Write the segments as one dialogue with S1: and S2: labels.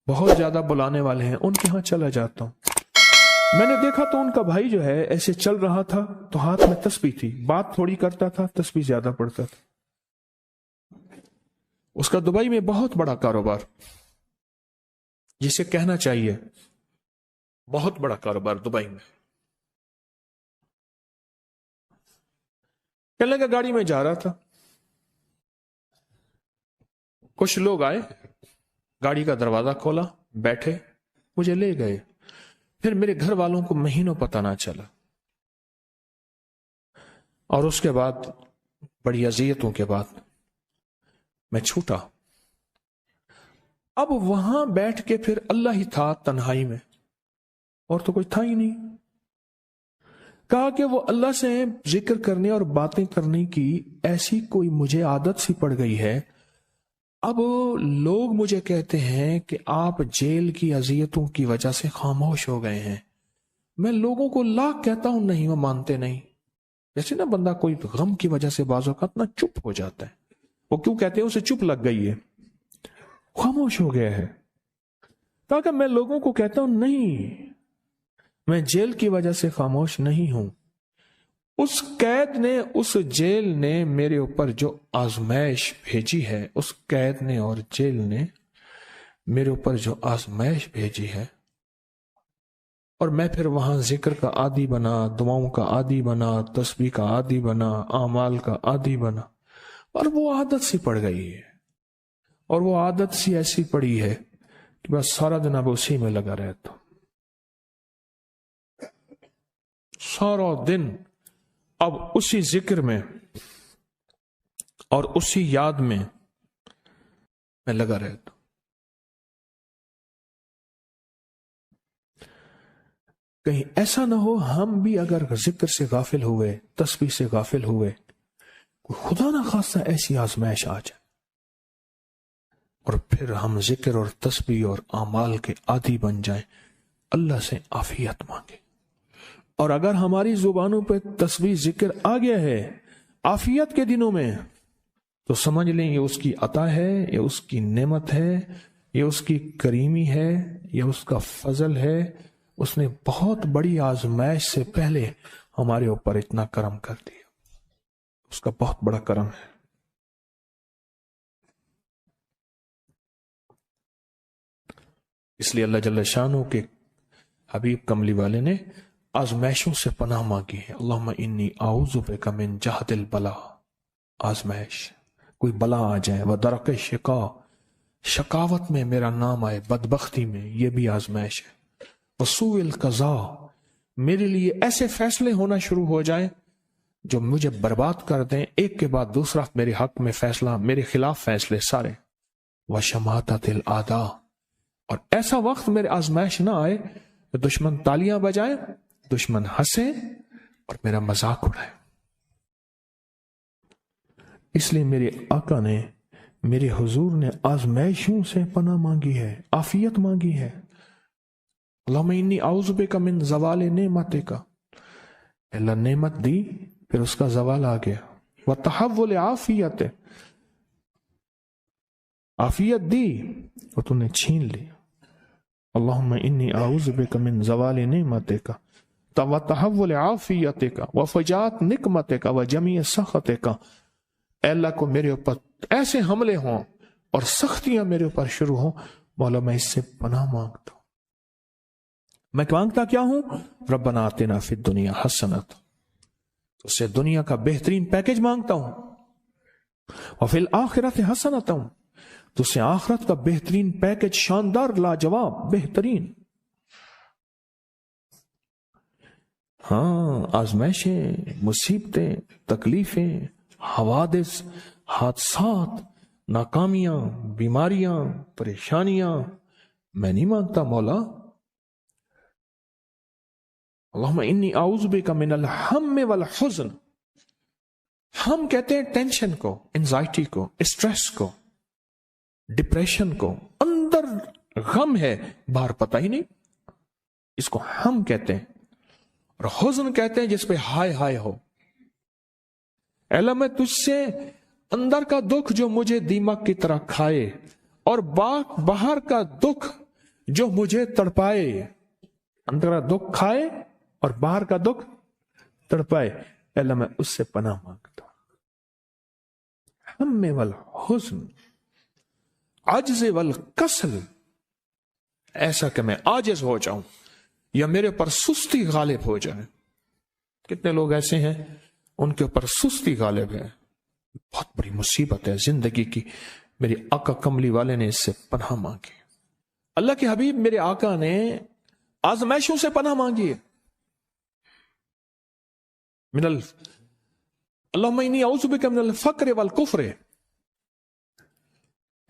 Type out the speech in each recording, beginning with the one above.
S1: بہت زیادہ بلانے والے ہیں، ان کے ہاں چلا جاتا ہوں۔ میں نے دیکھا تو ان کا بھائی جو ہے ایسے چل رہا تھا تو ہاتھ میں تسبیح تھی، بات تھوڑی کرتا تھا، تسبیح زیادہ پڑھتا تھا۔ اس کا دبئی میں بہت بڑا کاروبار، جسے کہنا چاہیے بہت بڑا کاروبار دبئی میں۔ کہنے لگا گاڑی میں جا رہا تھا، کچھ لوگ آئے، گاڑی کا دروازہ کھولا، بیٹھے، مجھے لے گئے۔ پھر میرے گھر والوں کو مہینوں پتہ نہ چلا، اور اس کے بعد بڑی اذیتوں کے بعد میں چھوٹا۔ اب وہاں بیٹھ کے پھر اللہ ہی تھا تنہائی میں، اور تو کوئی تھا ہی نہیں۔ کہا کہ وہ اللہ سے ذکر کرنے اور باتیں کرنے کی ایسی کوئی مجھے عادت سی پڑ گئی ہے، اب لوگ مجھے کہتے ہیں کہ آپ جیل کی اذیتوں کی وجہ سے خاموش ہو گئے ہیں۔ میں لوگوں کو لاکھ کہتا ہوں، نہیں، وہ مانتے نہیں۔ جیسے نا بندہ کوئی غم کی وجہ سے بعض اوقات نا چپ ہو جاتا ہے، وہ کیوں کہتے ہیں؟ اسے چپ لگ گئی ہے، خاموش ہو گیا ہے۔ تاکہ میں لوگوں کو کہتا ہوں، نہیں، میں جیل کی وجہ سے خاموش نہیں ہوں۔ اس قید نے، اس جیل نے میرے اوپر جو آزمائش بھیجی ہے، اس قید نے اور جیل نے میرے اوپر جو آزمائش بھیجی ہے، اور میں پھر وہاں ذکر کا عادی بنا، دعاؤں کا عادی بنا، تسبیح کا عادی بنا، اعمال کا عادی بنا، اور وہ عادت سی پڑ گئی ہے۔ اور وہ عادت سی ایسی پڑی ہے کہ بس سارا دن اب اسی میں لگا رہتا ہوں، سارا دن اب اسی ذکر میں اور اسی یاد میں لگا رہتا ہوں۔ کہیں ایسا نہ ہو ہم بھی اگر ذکر سے غافل ہوئے، تسبیح سے غافل ہوئے، خدا نہ خواستہ ایسی آزمائش آ جائے، اور پھر ہم ذکر اور تسبیح اور اعمال کے عادی بن جائیں، اللہ سے عافیت مانگے۔ اور اگر ہماری زبانوں پہ تسبیح ذکر آ گیا ہے عافیت کے دنوں میں، تو سمجھ لیں یہ اس کی عطا ہے، یہ اس کی نعمت ہے، یہ اس کی کریمی ہے، یہ اس کا فضل ہے۔ اس نے بہت بڑی آزمائش سے پہلے ہمارے اوپر اتنا کرم کر دیا، اس کا بہت بڑا کرم ہے۔ اس لیے اللہ جل شانہ کے حبیب کملی والے نے آزمائشوں سے پناہ مانگی ہے۔ اللہم انی اعوذ بک من جہد البلاء، آزمائش، کوئی بلا آ جائے، ودرک الشقاء، شقاوت میں میرا نام آئے، بدبختی میں، یہ بھی آزمائش ہے۔ وسوء القضاء، میرے لیے ایسے فیصلے ہونا شروع ہو جائیں جو مجھے برباد کر دیں، ایک کے بعد دوسرا میرے حق میں فیصلہ، میرے خلاف فیصلے سارے۔ وشماتۃ الاعداء، اور ایسا وقت میرے آزمائش نہ آئے کہ دشمن تالیاں بجائے، دشمن ہنسے اور میرا مذاق اڑائے۔ اس لیے میرے آقا نے، میرے حضور نے آزمائشوں سے پناہ مانگی ہے، عافیت مانگی ہے۔ اللہم انی اعوذ بک من زوال نعمتک، اللہ نعمت دی پھر اس کا زوال آ گیا، وتحول عافیت، عافیت دی اور تو نے چھین لی۔ اللہم انی اعوذ بک من زوال نعمتک وتحول عافیتک وفجاءت نقمتک وجمیع سخطک، اے اللہ کو میرے اوپر ایسے حملے ہوں اور سختیاں میرے اوپر شروع ہوں، مولا میں اس سے پناہ مانگتا ہوں۔ میں مانگتا کیا ہوں؟ ربنا آتنا فی الدنیا حسنۃ، اس سے دنیا کا بہترین پیکج مانگتا ہوں، وفی الآخرۃ حسنۃ، تو اس سے آخرت کا بہترین پیکج، شاندار، لاجواب، بہترین۔ ہاں، آزمائشیں، مصیبتیں، تکلیفیں، حوادث، حادثات، ناکامیاں، بیماریاں، پریشانیاں، میں نہیں مانگتا مولا۔ اللہم انی اعوذ بک من الہم والحزن، ہم کہتے ہیں ٹینشن کو، انزائٹی کو، اسٹریس کو، ڈپریشن کو، اندر غم ہے باہر پتہ ہی نہیں، اس کو ہم کہتے ہیں۔ اور حزن کہتے ہیں جس پہ ہائے ہائے ہو۔ اے اللہ میں تجھ سے اندر کا دکھ جو مجھے دیمک کی طرح کھائے، اور باہر کا دکھ جو مجھے تڑپائے، اندر کا دکھ کھائے اور باہر کا دکھ تڑپائے، اے اللہ میں اس سے پناہ مانگتا ہوں۔ ہم والحزن، عجز والکسل، ایسا کہ میں عاجز ہو جاؤں یا میرے پر سستی غالب ہو جائے۔ کتنے لوگ ایسے ہیں ان کے اوپر سستی غالب ہے، بہت بڑی مصیبت ہے زندگی کی۔ میری آقا کملی والے نے اس سے پناہ مانگی، اللہ کے حبیب میرے آقا نے آزمائشوں سے پناہ مانگی ہے۔ اللہم انی اعوذ بک من الفقر والکفر،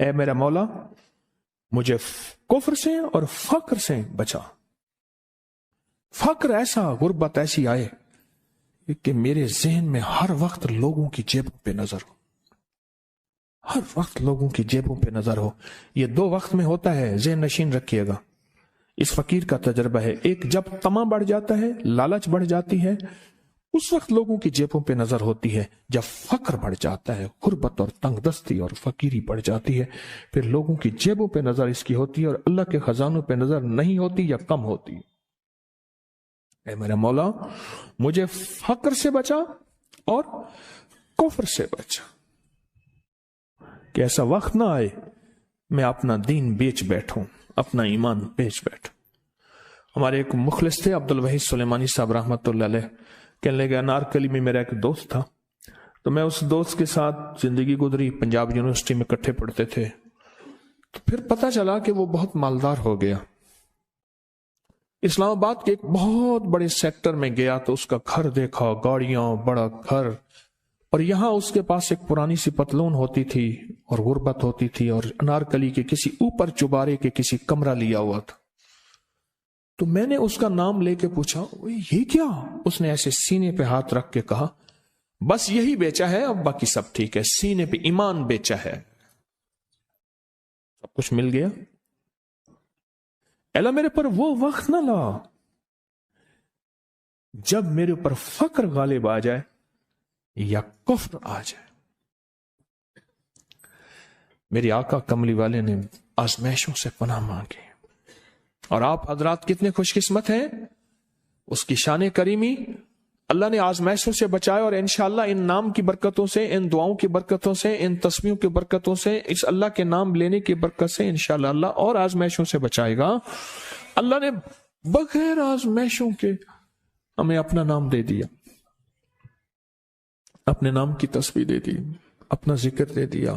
S1: اے میرا مولا مجھے کفر سے اور فقر سے بچا۔ فقر ایسا، غربت ایسی آئے کہ میرے ذہن میں ہر وقت لوگوں کی جیبوں پہ نظر ہو، ہر وقت لوگوں کی جیبوں پہ نظر ہو۔ یہ دو وقت میں ہوتا ہے، ذہن نشین رکھیے گا۔ اس فقیر کا تجربہ ہے، ایک جب طمع بڑھ جاتا ہے، لالچ بڑھ جاتی ہے، اس وقت لوگوں کی جیبوں پہ نظر ہوتی ہے۔ جب فقر بڑھ جاتا ہے، غربت اور تنگ دستی اور فقیری بڑھ جاتی ہے، پھر لوگوں کی جیبوں پہ نظر اس کی ہوتی ہے اور اللہ کے خزانوں پہ نظر نہیں ہوتی یا کم ہوتی۔ اے میرا مولا مجھے فقر سے بچا اور کفر سے بچا، کہ ایسا وقت نہ آئے میں اپنا دین بیچ بیٹھوں، اپنا ایمان بیچ بیٹھوں۔ ہمارے ایک مخلص تھے عبد الوحید سلیمانی صاحب رحمۃ اللہ علیہ، کہنے لگے انارکلی میں میرا ایک دوست تھا، تو میں اس دوست کے ساتھ زندگی گزری، پنجاب یونیورسٹی میں اکٹھے پڑھتے تھے۔ تو پھر پتہ چلا کہ وہ بہت مالدار ہو گیا، اسلام آباد کے ایک بہت بڑے سیکٹر میں گیا تو اس کا گھر دیکھا، گاڑیاں، بڑا گھر، اور یہاں اس کے پاس ایک پرانی سی پتلون ہوتی تھی اور غربت ہوتی تھی، اور انارکلی کے کسی اوپر چبارے کے کسی کمرہ لیا ہوا تھا۔ تو میں نے اس کا نام لے کے پوچھا یہ کیا؟ اس نے ایسے سینے پہ ہاتھ رکھ کے کہا بس یہی بیچا ہے، اب باقی سب ٹھیک ہے، سینے پہ ایمان بیچا ہے، سب کچھ مل گیا۔ اللہ میرے پر وہ وقت نہ لا جب میرے اوپر فقر غالب آ جائے یا کفر آ جائے۔ میری آقا کملی والے نے آزمائشوں سے پناہ مانگی، اور آپ حضرات کتنے خوش قسمت ہیں، اس کی شان کریمی اللہ نے آزمائشوں سے بچائے، اور انشاءاللہ ان نام کی برکتوں سے، ان دعاؤں کی برکتوں سے، ان تسبیحوں کی برکتوں سے، اس اللہ کے نام لینے کی برکت سے انشاءاللہ اللہ اور آزمائشوں سے بچائے گا۔ اللہ نے بغیر آزمائشوں کے ہمیں اپنا نام دے دیا، اپنے نام کی تسبیح دے دی، اپنا ذکر دے دیا،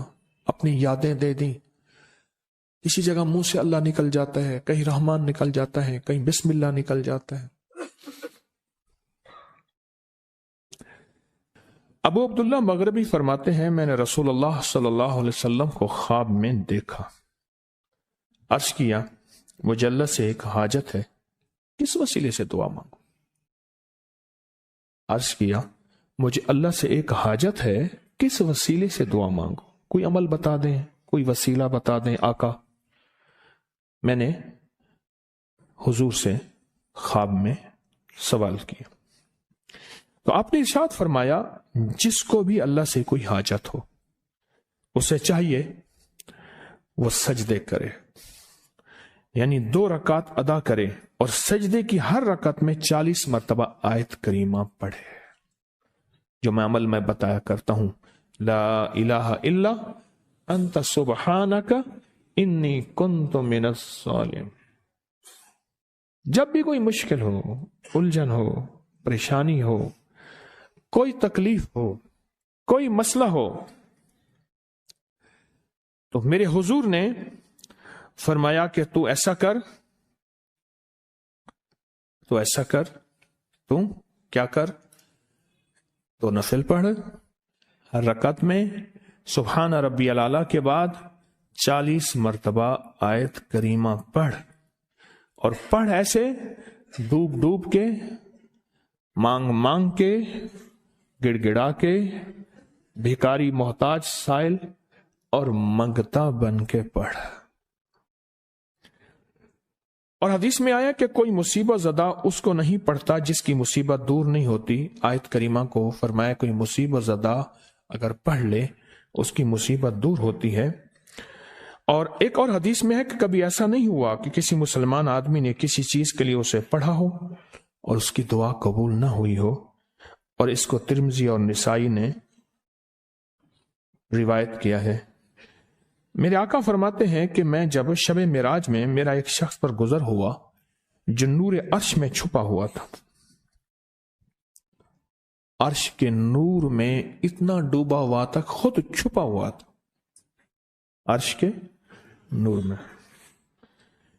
S1: اپنی یادیں دے دی۔ کسی جگہ منہ سے اللہ نکل جاتا ہے، کہیں رحمان نکل جاتا ہے، کہیں بسم اللہ نکل جاتا ہے۔ ابو عبداللہ مغربی فرماتے ہیں میں نے رسول اللہ صلی اللہ علیہ وسلم کو خواب میں دیکھا، عرض کیا مجھے اللہ سے ایک حاجت ہے، کس وسیلے سے دعا مانگوں؟ عرض کیا مجھے اللہ سے ایک حاجت ہے، کس وسیلے سے دعا مانگوں؟ کوئی عمل بتا دیں، کوئی وسیلہ بتا دیں آقا۔ میں نے حضور سے خواب میں سوال کیا تو آپ نے ارشاد فرمایا جس کو بھی اللہ سے کوئی حاجت ہو اسے چاہیے وہ سجدے کرے، یعنی 2 رکعت ادا کرے اور سجدے کی ہر رکعت میں 40 مرتبہ آیت کریمہ پڑھے، جو میں عمل میں بتایا کرتا ہوں، لا الہ الا انت سبحانک انی کنت من الظالمین۔ جب بھی کوئی مشکل ہو، الجھن ہو، پریشانی ہو، کوئی تکلیف ہو، کوئی مسئلہ ہو، تو میرے حضور نے فرمایا کہ تو ایسا کر، تو کیا کر، تو نفل پڑھ، ہر رکعت میں سبحان ربی الاعلیٰ کے بعد 40 مرتبہ آیت کریمہ پڑھ، اور پڑھ ایسے ڈوب ڈوب کے، مانگ مانگ کے، گڑ گڑا کے، بھیکاری محتاج سائل اور منگتا بن کے پڑھ۔ اور حدیث میں آیا کہ کوئی مصیبت زدہ اس کو نہیں پڑھتا جس کی مصیبت دور نہیں ہوتی۔ آیت کریمہ کو فرمایا کوئی مصیبت زدہ اگر پڑھ لے اس کی مصیبت دور ہوتی ہے۔ اور ایک اور حدیث میں ہے کہ کبھی ایسا نہیں ہوا کہ کسی مسلمان آدمی نے کسی چیز کے لیے اسے پڑھا ہو اور اس کی دعا قبول نہ ہوئی ہو، اور اس کو ترمذی اور نسائی نے روایت کیا ہے۔ میرے آقا فرماتے ہیں کہ میں جب شب معراج میں میرا ایک شخص پر گزر ہوا جو نور عرش میں چھپا ہوا تھا، عرش کے نور میں اتنا ڈوبا ہوا تھا، خود چھپا ہوا تھا عرش کے نور میں۔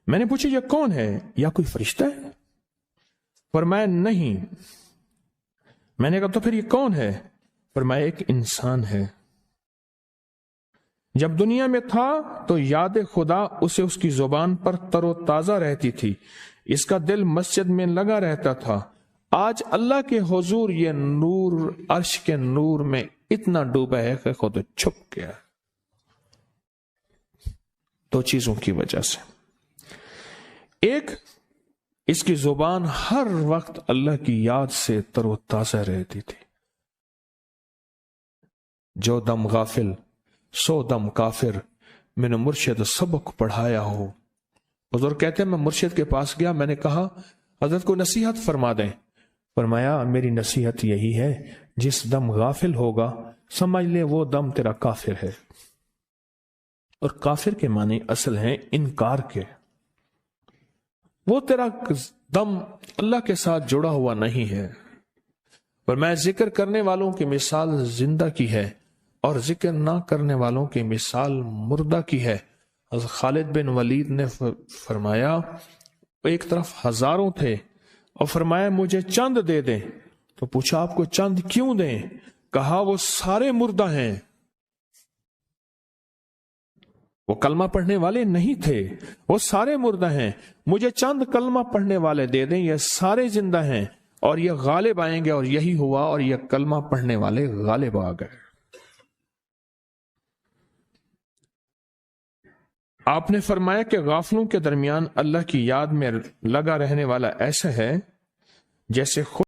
S1: میں نے پوچھا یہ کون ہے؟ یا کوئی فرشتہ ہے؟ فرمایا نہیں۔ میں نے کہا تو پھر یہ کون ہے؟ فرمایا ایک انسان ہے، جب دنیا میں تھا تو یاد خدا اسے اس کی زبان پر تر و تازہ رہتی تھی، اس کا دل مسجد میں لگا رہتا تھا، آج اللہ کے حضور یہ نور عرش کے نور میں اتنا ڈوبا ہے کہ خود چھپ گیا۔ دو چیزوں کی وجہ سے، ایک، اس کی زبان ہر وقت اللہ کی یاد سے تر و تازہ رہتی تھی۔ جو دم غافل سو دم کافر، میں نے مرشد سبق پڑھایا ہو۔ حضور کہتے ہیں میں مرشد کے پاس گیا، میں نے کہا حضرت کو نصیحت فرما دیں۔ فرمایا میری نصیحت یہی ہے، جس دم غافل ہوگا سمجھ لے وہ دم تیرا کافر ہے۔ اور کافر کے معنی اصل ہیں انکار کے، وہ تیرا دم اللہ کے ساتھ جڑا ہوا نہیں ہے۔ پر میں ذکر کرنے والوں کی مثال زندہ کی ہے اور ذکر نہ کرنے والوں کی مثال مردہ کی ہے۔ حضرت خالد بن ولید نے فرمایا ایک طرف ہزاروں تھے اور فرمایا مجھے چند دے دیں، تو پوچھا آپ کو چند کیوں دیں؟ کہا وہ سارے مردہ ہیں، وہ کلمہ پڑھنے والے نہیں تھے، وہ سارے مردہ ہیں، مجھے چند کلمہ پڑھنے والے دے دیں، یہ سارے زندہ ہیں اور یہ غالب آئیں گے۔ اور یہی ہوا، اور یہ کلمہ پڑھنے والے غالب آ گئے۔ آپ نے فرمایا کہ غافلوں کے درمیان اللہ کی یاد میں لگا رہنے والا ایسا ہے جیسے خود